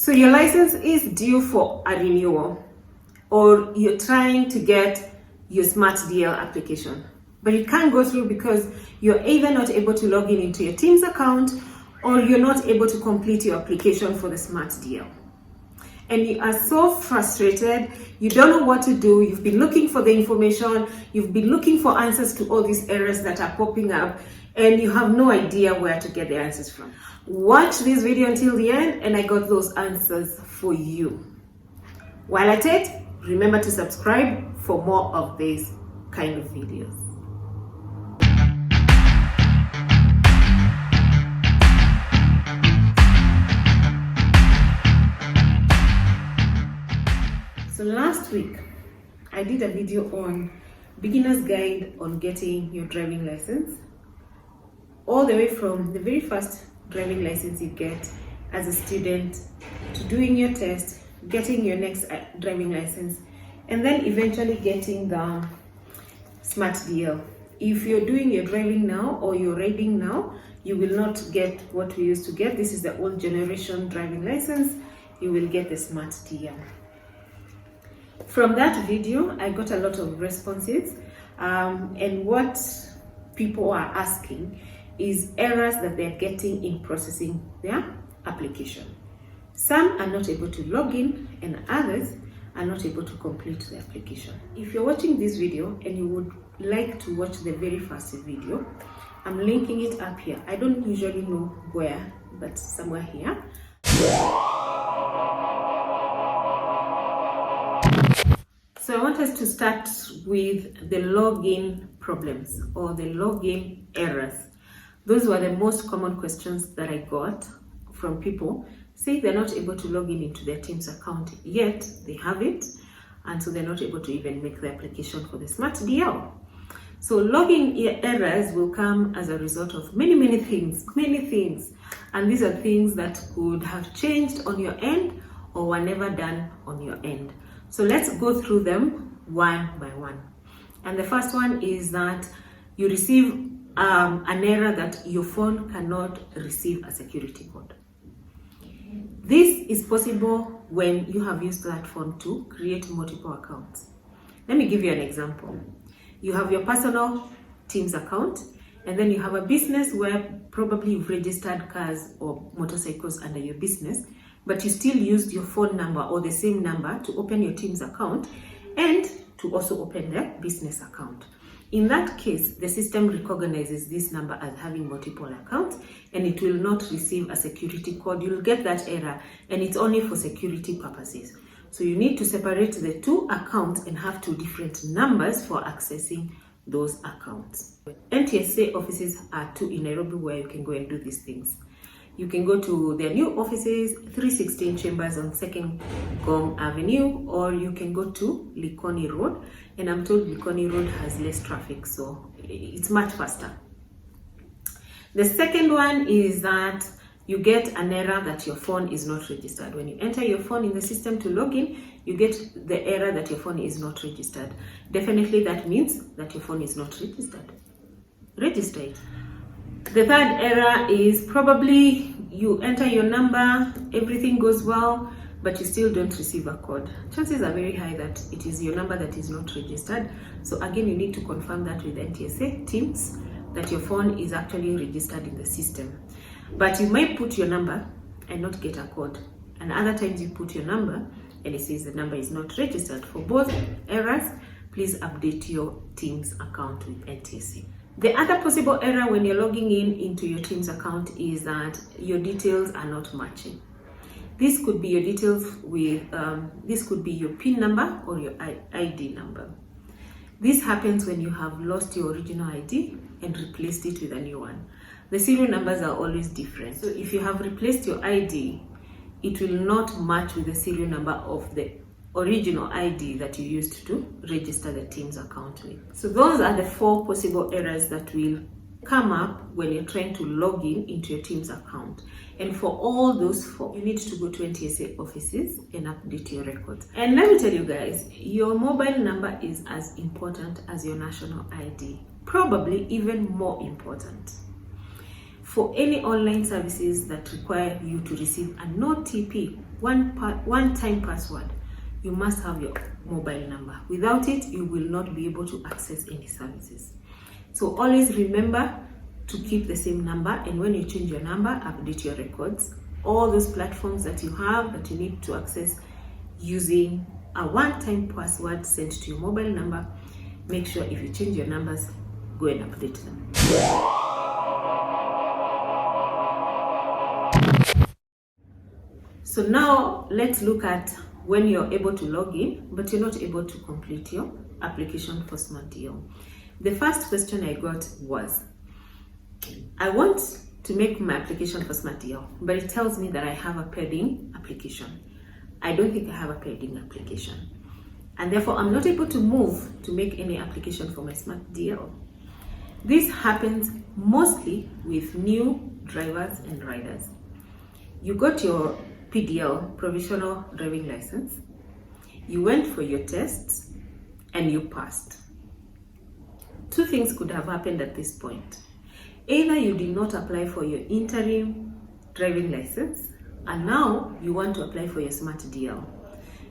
So your license is due for a renewal, or you're trying to get your Smart DL application, but you can't go through because you're either not able to log in into your Teams account or you're not able to complete your application for the Smart DL. And you are so frustrated, you don't know what to do, you've been looking for the information, you've been looking for answers to all these errors that are popping up, and you have no idea where to get the answers from. Watch this video until the end and I got those answers for you. While at it, remember to subscribe for more of these kind of videos. So last week, I did a video on beginner's guide on getting your driving license, all the way from the very first driving license you get as a student to doing your test, getting your next driving license, and then eventually getting the Smart DL. If you're doing your driving now or you're riding now, you will not get what we used to get. This is the old generation driving license. You will get the Smart DL. From that video, I got a lot of responses, and what people are asking is errors that they're getting in processing their application. Some are not able to log in and others are not able to complete the application. If you're watching this video and you would like to watch the very first video, I'm linking it up here. I don't usually know where, but somewhere here. So I want us to start with the login problems or the login errors. Those were the most common questions that I got from people saying they're not able to log in into their Teams account, yet they have it, and so they're not able to even make the application for the Smart DL. So login errors will come as a result of many things, and these are things that could have changed on your end or were never done on your end. So let's go through them one by one. And the first one is that you receive an error that your phone cannot receive a security code. This is possible when you have used that phone to create multiple accounts. Let me give you an example. You have your personal Teams account, and then you have a business where probably you've registered cars or motorcycles under your business, but you still used your phone number or the same number to open your Teams account and to also open the business account. In that case, the system recognizes this number as having multiple accounts and it will not receive a security code. You'll get that error and it's only for security purposes. So you need to separate the two accounts and have two different numbers for accessing those accounts. NTSA offices are two in Nairobi where you can go and do these things. You can go to their new offices, 316 Chambers on 2nd Gong Avenue, or you can go to Likoni Road. And I'm told Likoni Road has less traffic, so it's much faster. The second one is that you get an error that your phone is not registered. When you enter your phone in the system to log in, you get the error that your phone is not registered. Definitely that means that your phone is not registered. Register it. The third error is probably you enter your number, everything goes well, but you still don't receive a code. Chances are very high that it is your number that is not registered. So again, you need to confirm that with NTSA Teams that your phone is actually registered in the system. But you might put your number and not get a code. And other times you put your number and it says the number is not registered. For both errors, please update your Teams account with NTSA. The other possible error when you're logging in into your Teams account is that your details are not matching. This could be your details with, this could be your PIN number or your ID number. This happens when you have lost your original ID and replaced it with a new one. The serial numbers are always different. So if you have replaced your ID, it will not match with the serial number of the original ID that you used to register the Teams account with. So those are the 4 possible errors that will come up when you're trying to log in into your Teams account. And for all those 4, you need to go to NTSA offices and update your records. And let me tell you guys, your mobile number is as important as your national ID, probably even more important. for any online services that require you to receive an OTP, one-time password, you must have your mobile number. Without it, you will not be able to access any services. So always remember to keep the same number, and when you change your number, update your records. All those platforms that you have that you need to access using a one-time password sent to your mobile number, make sure if you change your numbers, go and update them. So now let's look at when you're able to log in, but you're not able to complete your application for SmartDL. The first question I got was, I want to make my application for SmartDL, but it tells me that I have a pending application. I don't think I have a pending application, and therefore I'm not able to move to make any application for my SmartDL. This happens mostly with new drivers and riders. You got your PDL, provisional driving license, you went for your tests and you passed. Two things could have happened at this point. Either you did not apply for your interim driving license, and now you want to apply for your SmartDL.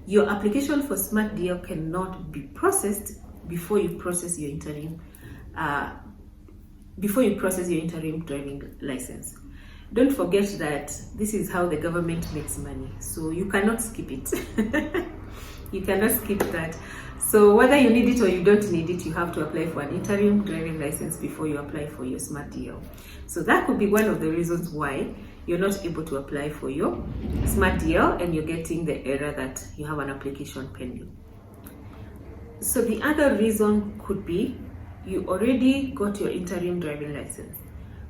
Your application for SmartDL cannot be processed before you process your interim driving license. Don't forget that this is how the government makes money, so you cannot skip it. You cannot skip that. So whether you need it or you don't need it, you have to apply for an interim driving license before you apply for your SmartDL. So that could be one of the reasons why you're not able to apply for your SmartDL and you're getting the error that you have an application pending. So the other reason could be you already got your interim driving license,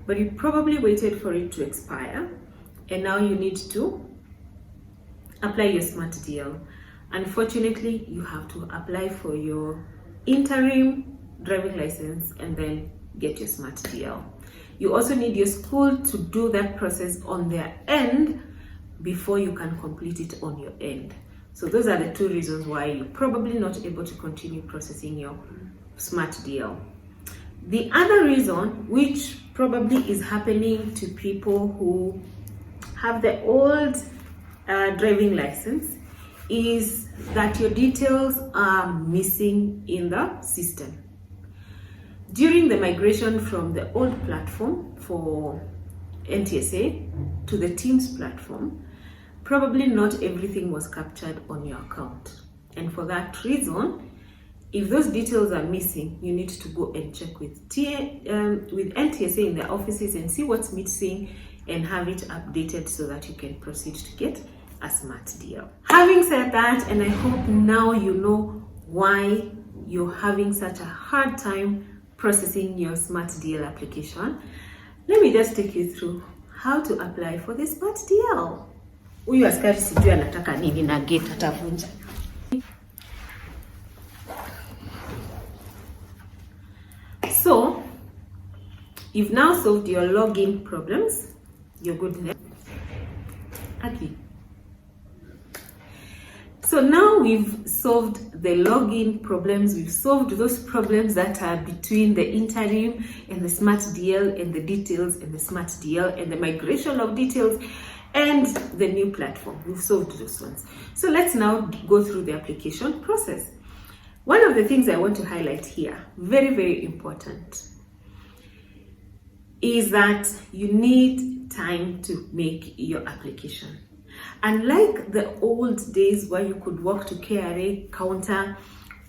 but you probably waited for it to expire, and now you need to apply your SmartDL. Unfortunately, you have to apply for your interim driving license and then get your SmartDL. You also need your school to do that process on their end before you can complete it on your end. So those are the two reasons why you're probably not able to continue processing your SmartDL. The other reason, which probably is happening to people who have the old driving license, is that your details are missing in the system. During the migration from the old platform for NTSA to the Teams platform, probably not everything was captured on your account. And for that reason, if those details are missing, you need to go and check with NTSA in their offices and see what's missing and have it updated so that you can proceed to get a SmartDL. Having said that, and I hope now you know why you're having such a hard time processing your SmartDL application, let me just take you through how to apply for the SmartDL. Huyu askari sijui anataka nini na gate atavunja. So, you've now solved your login problems. You're good there. Okay. So now we've solved the login problems. We've solved those problems that are between the interim and the SmartDL and the details and the SmartDL and the migration of details and the new platform. We've solved those ones. So let's now go through the application process. One of the things I want to highlight here, very, very important, is that you need time to make your application. Unlike the old days where you could walk to KRA counter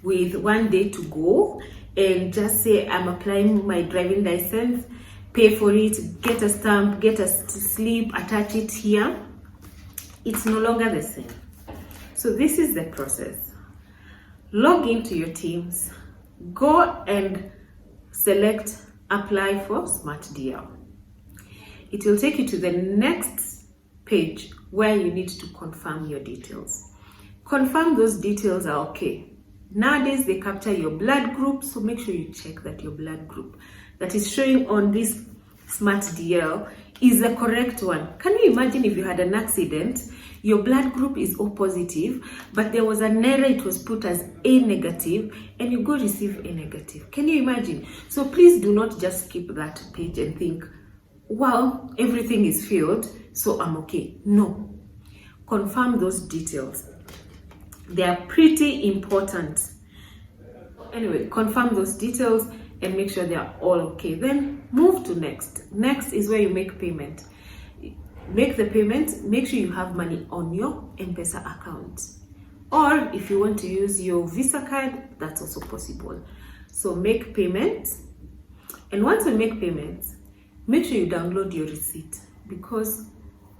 with 1 day to go and just say, I'm applying my driving license, pay for it, get a stamp, get a slip, attach it here, it's no longer the same. So this is the process. Log into your Teams, go and select apply for SmartDL. It will take you to the next page where you need to confirm your details. Confirm those details are okay. Nowadays they capture your blood group, so make sure you check that your blood group that is showing on this SmartDL is the correct one. Can you imagine if you had an accident, your blood group is O positive, but there was an error, it was put as A negative, and you go receive A negative. Can you imagine? So please do not just skip that page and think, well, everything is filled, so I'm okay. No. Confirm those details. They are pretty important. Anyway, confirm those details and make sure they are all okay. Then move to next. Next is where you make payment. Make the payment, make sure you have money on your NTSA account. Or if you want to use your Visa card, that's also possible. So make payment. And once you make payments, make sure you download your receipt, because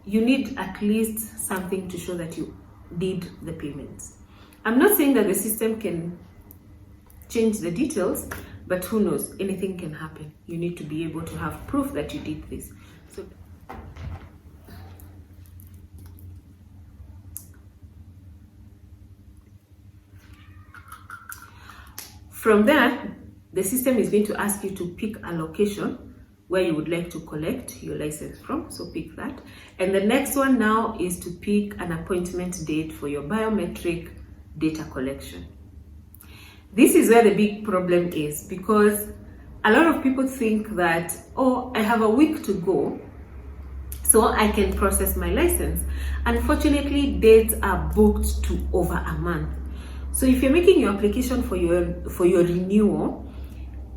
you need at least something to show that you did the payments. I'm not saying that the system can change the details, but who knows, anything can happen. You need to be able to have proof that you did this. So from there, the system is going to ask you to pick a location where you would like to collect your license from. So pick that. And the next one now is to pick an appointment date for your biometric data collection. This is where the big problem is, because a lot of people think that, oh, I have a week to go, so I can process my license. Unfortunately, dates are booked to over a month. So if you're making your application for your renewal,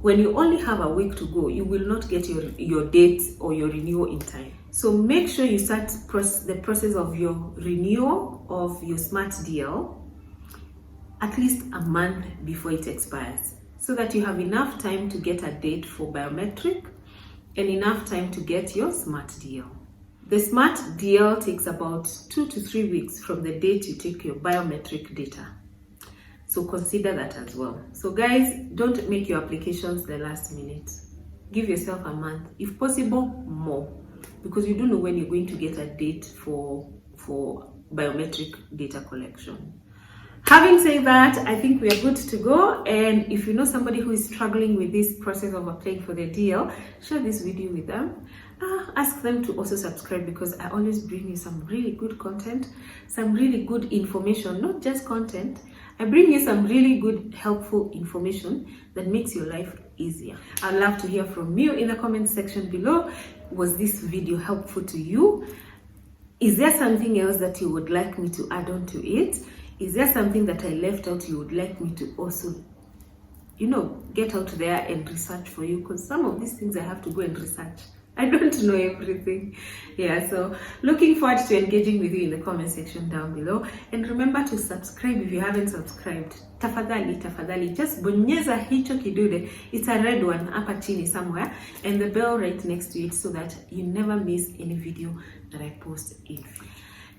when you only have a week to go, you will not get your date or your renewal in time. So make sure you start the process of your renewal of your Smart DL at least a month before it expires, so that you have enough time to get a date for biometric and enough time to get your Smart DL. The Smart DL takes about 2 to 3 weeks from the date you take your biometric data. So consider that as well. So guys, don't make your applications the last minute. Give yourself a month, if possible more, because you don't know when you're going to get a date for biometric data collection. Having said that, I think we are good to go. And if you know somebody who is struggling with this process of applying for the DL, share this video with them. Ask them to also subscribe, because I always bring you some really good content, some really good information, not just content. I bring you some really good, helpful information that makes your life easier. I'd love to hear from you in the comment section below. Was this video helpful to you? Is there something else that you would like me to add on to it? Is there something that I left out you would like me to also, get out there and research for you? Because some of these things I have to go and research. I don't know everything. Yeah, so looking forward to engaging with you in the comment section down below. And remember to subscribe if you haven't subscribed. Tafadhali, just bonyeza hicho kidude. It's a red one hapa chini somewhere. And the bell right next to it, so that you never miss any video that I post in.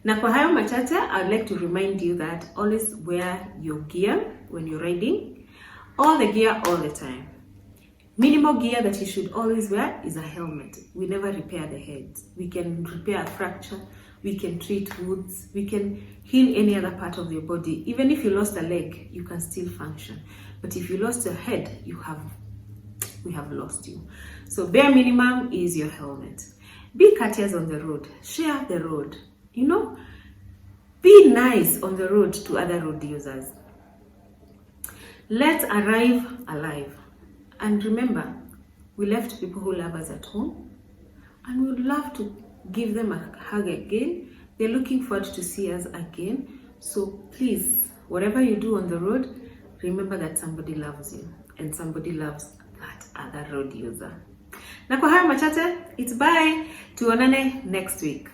Na kwa hayo machache, I'd like to remind you that always wear your gear when you're riding. All the gear all the time. Minimal gear that you should always wear is a helmet. We never repair the head. We can repair a fracture, we can treat wounds, we can heal any other part of your body. Even if you lost a leg, you can still function. But if you lost your head, we have lost you. So bare minimum is your helmet. Be courteous on the road. Share the road. Be nice on the road to other road users. Let's arrive alive. And remember, we left people who love us at home, and we would love to give them a hug again. They're looking forward to see us again. So please, whatever you do on the road, remember that somebody loves you, and somebody loves that other road user. Na kwa haya machache, it's bye. Tuonane next week.